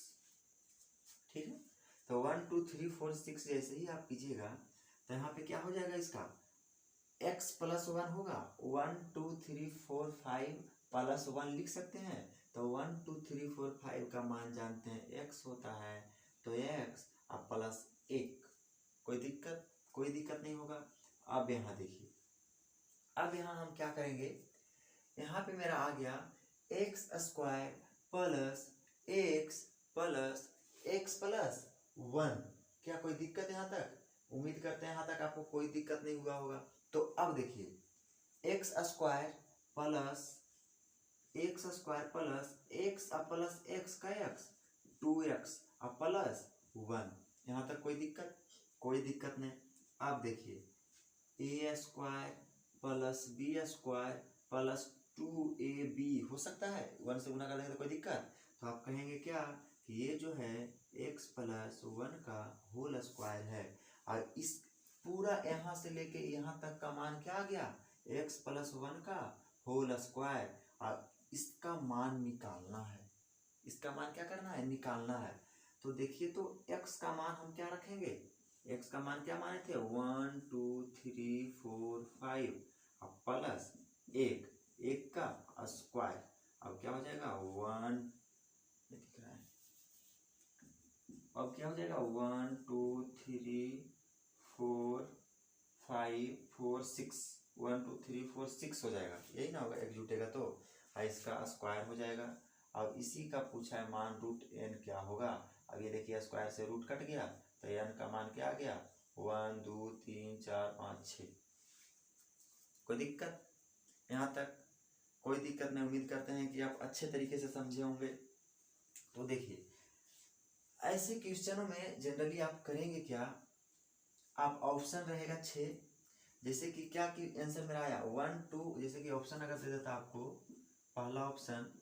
[SPEAKER 1] ठीक है। तो 1 2 3 4 6 जैसे ही आप कीजिएगा तो यहाँ पे क्या हो जाएगा, इसका x प्लस 1 होगा, 1 2 3 4 5 प्लस 1 लिख सकते हैं। तो 1 2 3 4 5 का मान जानते हैं x होता है, तो x और प्लस 1, कोई दिक्कत नहीं होगा। अब यहाँ देखिए, अब यहाँ हम क्या करेंगे, यहाँ पे मेरा आ गया x square plus x plus 1, क्या कोई दिक्कत यहाँ तक, उम्मीद करते हैं यहाँ तक आपको कोई दिक्कत नहीं हुआ होगा। तो अब देखिए x square plus x plus x का x 2x अब प्लस 1। यहाँ तक कोई दिक्कत? कोई दिक्कत नहीं। अब देखिए a square plus B square plus 2ab हो सकता है, 1 से गुना कर देंगे तो कोई दिक्कत? तो आप कहेंगे क्या कि ये जो है x प्लस 1 का होल स्क्वायर है, और इस पूरा यहाँ से लेके यहाँ तक का मान क्या आ गया? x प्लस 1 का होल स्क्वायर। और इसका मान निकालना है, इसका मान क्या करना है? निकालना है। तो देखिए, तो x का मान हम क्या रखेंगे? x का मान क्या माने थे? 1 2 3 4 5 अब प्लस एक का स्क्वायर। अब क्या हो जाएगा? 1 दिख रहा है, अब क्या हो जाएगा? 1 2 3 4 5 4 6 1 2 3 4 6 हो जाएगा, यही ना होगा? एक जुटेगा तो इसका स्क्वायर हो जाएगा। अब इसी का पूछा है मान, रूट n क्या होगा? अब ये देखिए स्क्वायर से रूट कट गया तो n का मान क्या आ गया? 1 2 3 4 5 6। कोई दिक्कत? यहाँ तक कोई दिक्कत नहीं। उम्मीद करते हैं कि आप अच्छे तरीके से समझे होंगे। तो देखिए, ऐसे क्वेश्चनों में जनरली आप करेंगे क्या? आप ऑप्शन रहेगा 6, जैसे कि क्या कि आंसर मेरा आया 1 2, जैसे कि ऑप्शन अगर दे देता आपको, पहला ऑप्शन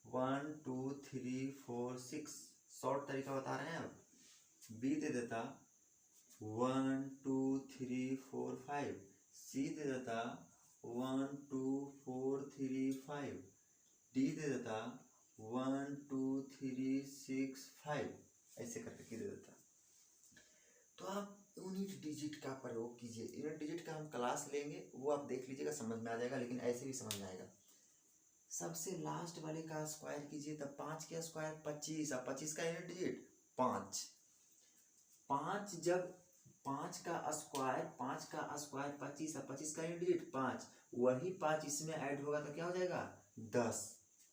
[SPEAKER 1] 1 2 3 4 6, शॉर्ट तरीका बता रहे हैं आप। बी दे देता 1 2 3 4 5, सी दे देता 1 2 4 3 5, डी दे देता 1 2 3 6 5, ऐसे करके दे देता। तो आप यूनिट डिजिट का प्रयोग कीजिए। यूनिट डिजिट का हम क्लास लेंगे, वो आप देख लीजिएगा, समझ में आ जाएगा, लेकिन ऐसे भी समझ में आएगा। सबसे लास्ट वाले का स्क्वायर कीजिए, तब 5 का स्क्वायर 25, अब 25 का यूनिट डिजिट 5। 5 जब 5 का स्क्वायर 25, अब 25 का यूनिट डिजिट 5, वही 5 इसमें ऐड होगा तो क्या हो जाएगा?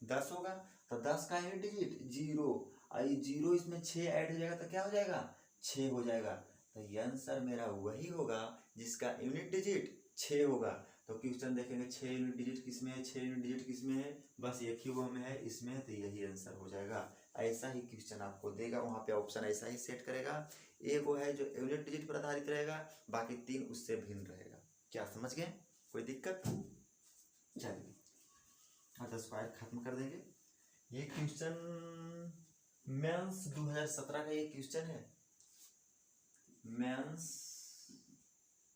[SPEAKER 1] 10 होगा। तो 10 का यूनिट डिजिट 0, और 0 इसमें 6 ऐड हो जाएगा तो क्या हो जाएगा? 6 हो जाएगा। तो ये आंसर मेरा वही होगा जिसका यूनिट डिजिट 6 होगा। तो क्वेश्चन देखेंगे 6 यूनिट डिजिट किस में है, 6 यूनिट डिजिट किस में है, बस एक ही वो में है, इसमें है, तो यही आंसर हो जाएगा। ऐसा ही क्वेश्चन आपको देगा, वहाँ पे ऑप्शन ऐसा ही सेट करेगा। एक वो है जो यूनिट डिजिट पर आधारित रहेगा, बाकी 3 उससे भिन्न रहेगा। क्या समझ गए? कोई दिक्कत? चलिए, अब स्क्वायर खत्म कर देंगे। ये क्वेश्चन मेंस 2017 का ये क्वेश्चन है, मेंस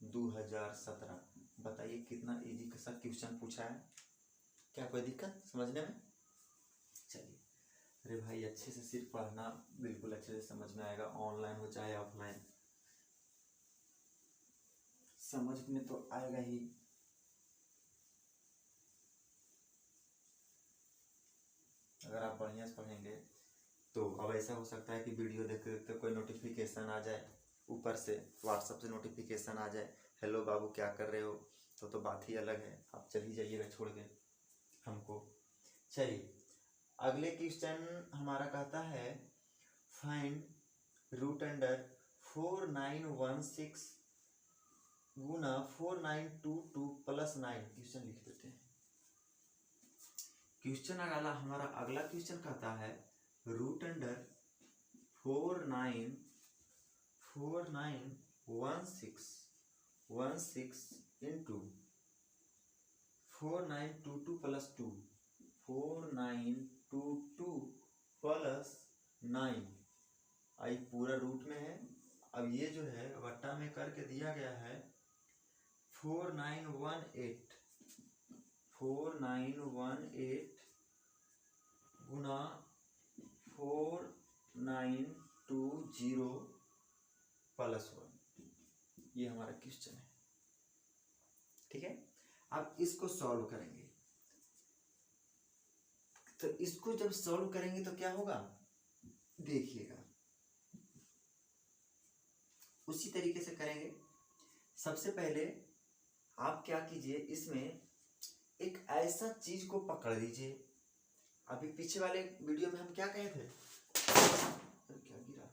[SPEAKER 1] 2017। बताइए कितना इजी का सा क्वेश्चन पूछा है। क्या कोई दिक्कत समझने में? चलिए, अरे भाई अच्छे से सिर्फ पढ़ना, बिल्कुल अच्छे से समझ में आएगा, ऑनलाइन हो चाहे ऑफलाइन, समझ में तो आएगा ही। अगर आप बढ़िया से पढ़ेंगे तो अब ऐसा हो सकता है कि वीडियो देखते देखते कोई नोटिफिकेशन आ जाए, ऊपर से व्हाट्सएप से नोटिफिकेशन आ जाए, हेलो बाबू क्या कर रहे हो, तो बात ही अलग है, आप चल ही जाइएगा छोड़ के हमको। चलिए, अगले क्वेश्चन हमारा कहता है फाइंड रूट अंडर 4916 गुना 4922 प्लस 9। क्वेश्चन लिख देते हैं। क्वेश्चन हमारा अगला क्वेश्चन कहता है root under 4916 into 4922 plus 2, 4922 plus 9, आई पूरा रूट में है। अब ये जो है वट्टा में करके दिया गया है 4918 गुना 4920 प्लस 1, ये हमारा क्वेश्चन है। ठीक है, अब इसको सॉल्व करेंगे। तो इसको जब सॉल्व करेंगे तो क्या होगा देखिएगा, उसी तरीके से करेंगे। सबसे पहले आप क्या कीजिए, इसमें एक ऐसा चीज को पकड़ लीजिए। अभी पीछे वाले वीडियो में हम क्या कहे थे, क्या गिरा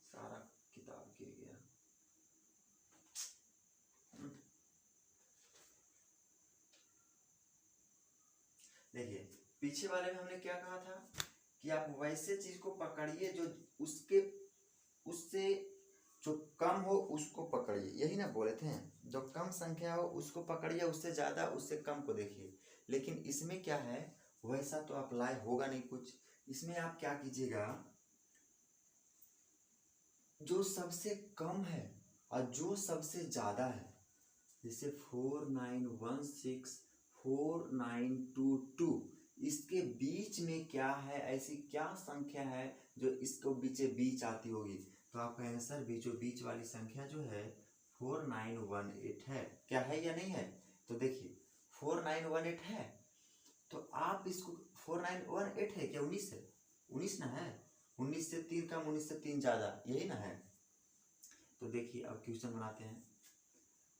[SPEAKER 1] सारा किताब गिर गया। पीछे वाले में हमने क्या कहा था कि आप वैसे चीज को पकड़िए जो उससे जो कम हो उसको पकड़िए, यही ना बोले थे। जो कम संख्या हो उसको पकड़िए, उससे ज्यादा उससे कम को देखिए। लेकिन इसमें क्या है, वैसा तो अप्लाई होगा नहीं कुछ। इसमें आप क्या कीजिएगा, जो सबसे कम है और जो सबसे ज्यादा है, जैसे 4916 4922, इसके बीच में क्या है, ऐसी क्या संख्या है जो इसको बीच आती होगी। तो आप कहेंगे सर बीचों बीच वाली संख्या जो है 4918 है, क्या है या नहीं है। तो देखिए 4918 है, तो आप इसको 4918 है क्या 19 है, 19 ना है, 19 से 3 कम 19 से 3 ज्यादा, यही ना है। तो देखिए अब क्वेश्चन बनाते हैं।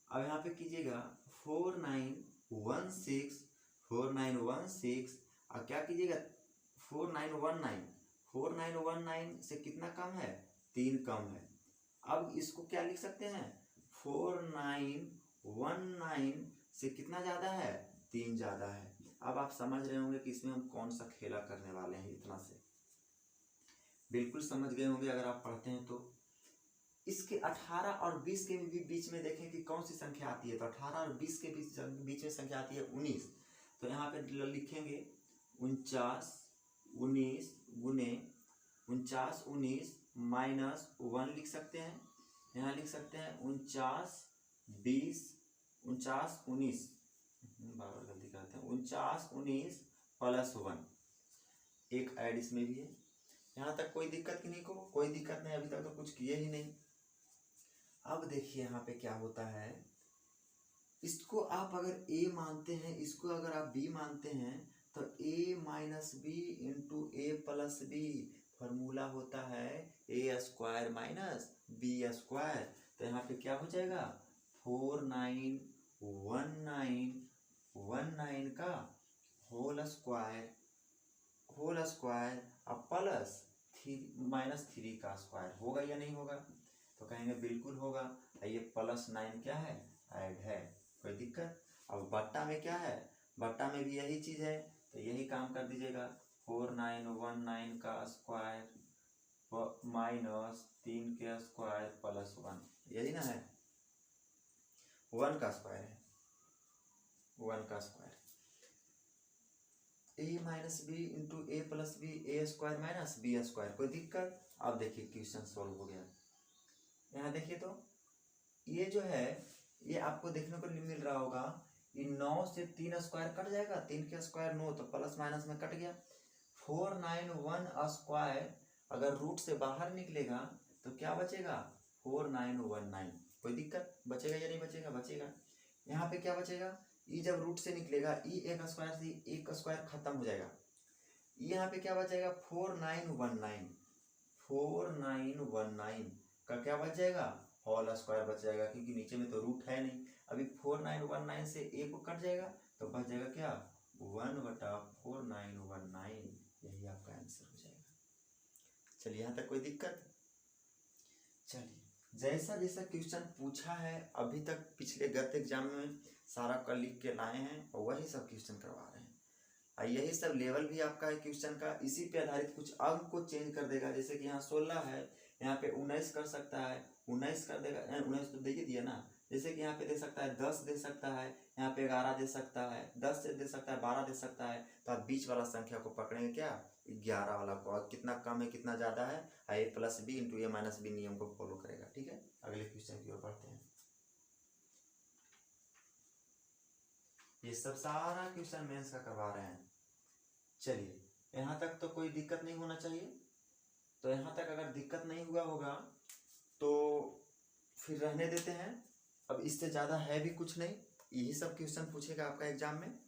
[SPEAKER 1] अब यहाँ पे कीजिएगा 4916 और क्या कीजिएगा 4919 से कितना कम है, 3 कम है। अब इसको क्या लिख सकते हैं, 4919 से कितना ज्यादा है, 3 ज्यादा है। अब आप समझ रहे होंगे कि इसमें हम कौन सा खेला करने वाले हैं, इतना से बिल्कुल समझ गए होंगे अगर आप पढ़ते हैं तो। इसके 18 और 20 के बीच में देखें कि कौन सी संख्या आती है, तो 18 और 20 के बीच में संख्या आती है 19। तो यहाँ पे लिखेंगे 49 गुने 49 माइनस 1 लिख सकते हैं। यहाँ लिख सकते हैं 49 बार बार गलती करते हैं, 49 प्लस 1, एक ऐड इसमें भी है। यहाँ तक कोई दिक्कत की नहीं, कोई दिक्कत नहीं, अभी तक तो कुछ किए ही नहीं। अब देखिए यहाँ पे क्या होता है, इसको आप अगर a मानते हैं, इसको अगर आप b मानते हैं, तो a minus B into A plus B, formula होता है a square minus b square. तो यहाँ पे क्या हो जाएगा 4919 का होल स्क्वायर अब प्लस -3 का स्क्वायर, होगा या नहीं होगा। तो कहेंगे बिल्कुल होगा। ये +9 क्या है, ऐड है, कोई दिक्कत। अब बट्टा में क्या है, बट्टा में भी यही चीज है, तो यही काम कर दीजिएगा 4919 का स्क्वायर -3 के स्क्वायर प्लस 1, यही ना है, 1 का स्क्वायर है, 1 का square a minus B into A plus B, A square minus B square, कोई दिक्कत। अब देखिए क्वेश्चन सॉल्व हो गया। यहाँ देखिए तो ये जो है ये आपको देखने को मिल रहा होगा, ये 9 से 3 स्क्वायर कट जाएगा, 3 के स्क्वायर 9, तो प्लस माइनस में कट गया। 491 स्क्वायर अगर रूट से बाहर निकलेगा तो क्या बचेगा 4919, कोई दिक्कत, बचेगा या नहीं बचेगा, बचेगा। यहाँ पे क्या बचेगा, ई जब रूट से निकलेगा ई एक स्क्वायर से एक स्क्वायर खत्म हो जाएगा। यहाँ पे क्या बचेगा 4919 का क्या बच जाएगा, होल स्क्वायर बच जाएगा, क्योंकि नीचे में तो रूट है नहीं। अभी 4919 से ए को कट जाएगा तो बच जाएगा क्या 1/4919, यही आपका आंसर हो जाएगा। चलिए यहाँ तक कोई दिक्कत। चलिए जैसा जैसा क्वेश्चन पूछा है अभी तक पिछले गत एग्जाम में सारा कर लिख के लाए हैं और वही सब क्वेश्चन करवा रहे हैं। यही सब लेवल भी आपका है क्वेश्चन का, इसी पे आधारित कुछ अंक को चेंज कर देगा। जैसे कि यहाँ 16 है, यहाँ पे 19 कर सकता है, 19 कर देगा, 19 तो दे ही दिया ना। जैसे कि यहाँ पे दे सकता है 10 दे सकता है, यहाँ पे 11 दे सकता है, 10 से दे सकता है, 12 दे सकता है। तो आप बीच वाला संख्या को पकड़ेंगे क्या, 11 वाला को, और कितना कम है कितना ज्यादा है, a plus B into A minus B नियम को फॉलो करेगा। ठीक है, अगले क्वेश्चन की ओर बढ़ते हैं। ये सब सारा क्वेश्चन मेंस का करवा रहे हैं। चलिए यहाँ तक तो कोई दिक्कत नहीं होना चाहिए। तो यहाँ तक अगर दिक्कत नहीं हुआ होगा तो फिर रहने देते हैं। अब इससे ज़्यादा है भी कुछ नहीं, यही सब क्वेश्चन पूछेगा आपका एग्जाम में।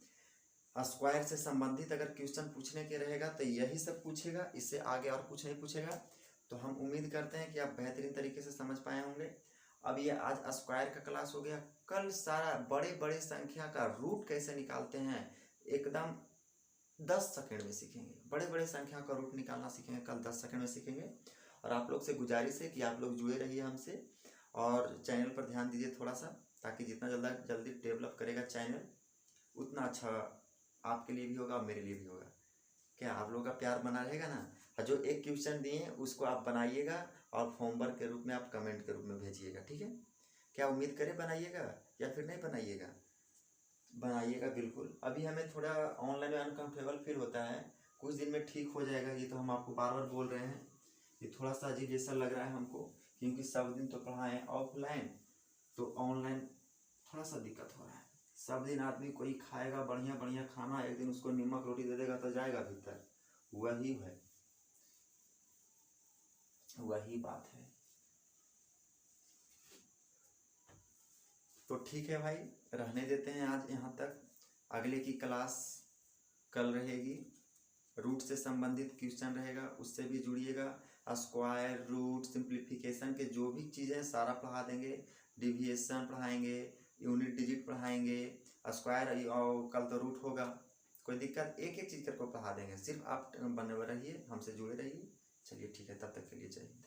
[SPEAKER 1] स्क्वायर से संबंधित अगर क्वेश्चन पूछने के रहेगा तो यही सब पूछेगा, इससे आगे और कुछ नहीं पूछेगा। तो हम उम्मीद करते हैं कि आप बेहतरीन तरीके से समझ पाए होंगे। अब ये आज स्क्वायर का क्लास हो गया, कल सारा बड़े बड़े संख्या का रूट कैसे निकालते हैं एकदम 10 सेकंड में सीखेंगे। बड़े बड़े संख्या का रूट निकालना सीखेंगे, कल 10 सेकंड में सीखेंगे। और आप लोग से गुजारिश है कि आप लोग जुड़े रहिए हमसे और चैनल पर ध्यान दीजिए थोड़ा सा, ताकि जितना जल्दी डेवलप करेगा चैनल उतना अच्छा आपके लिए भी होगा और मेरे लिए भी होगा। क्या आप लोगों का प्यार बना रहेगा ना? और जो एक क्वेश्चन दिए हैं उसको आप बनाइएगा और होमवर्क के रूप में आप कमेंट के रूप में भेजिएगा, ठीक है? क्या उम्मीद करें बनाइएगा या फिर नहीं बनाइएगा? बनाइएगा बिल्कुल। अभी हमें थोड़ा ऑनलाइन में अनकम्फर्टेबल फील होता है, कुछ दिन में ठीक हो जाएगा, ये तो हम आपको बार बार बोल रहे हैं। ये थोड़ा सा अजीब जैसा लग रहा है हमको, क्योंकि सब दिन तो पढ़ाएं ऑफलाइन, तो ऑनलाइन थोड़ा सा दिक्कत हो रहा है। सब दिन आदमी कोई खाएगा बढ़िया बढ़िया खाना, एक दिन उसको नमक रोटी दे देगा तो जाएगा भीतर, वही बात है। तो ठीक है भाई, रहने देते हैं आज यहाँ तक। अगले की क्लास कल रहेगी, रूट से संबंधित क्वेश्चन रहेगा, उससे भी जुड़िएगा। स्क्वायर, रूट, सिंप्लीफिकेशन के जो भी चीज़ें हैं सारा पढ़ा देंगे। डिविएशन पढ़ाएंगे, यूनिट डिजिट पढ़ाएंगे, स्क्वायर और कल तो रूट होगा, कोई दिक्कत, एक एक चीज़ को पढ़ा देंगे। सिर्फ आप बने हुए रहिए, हमसे जुड़े रहिए। चलिए ठीक है, तब तक के लिए जय हिंद।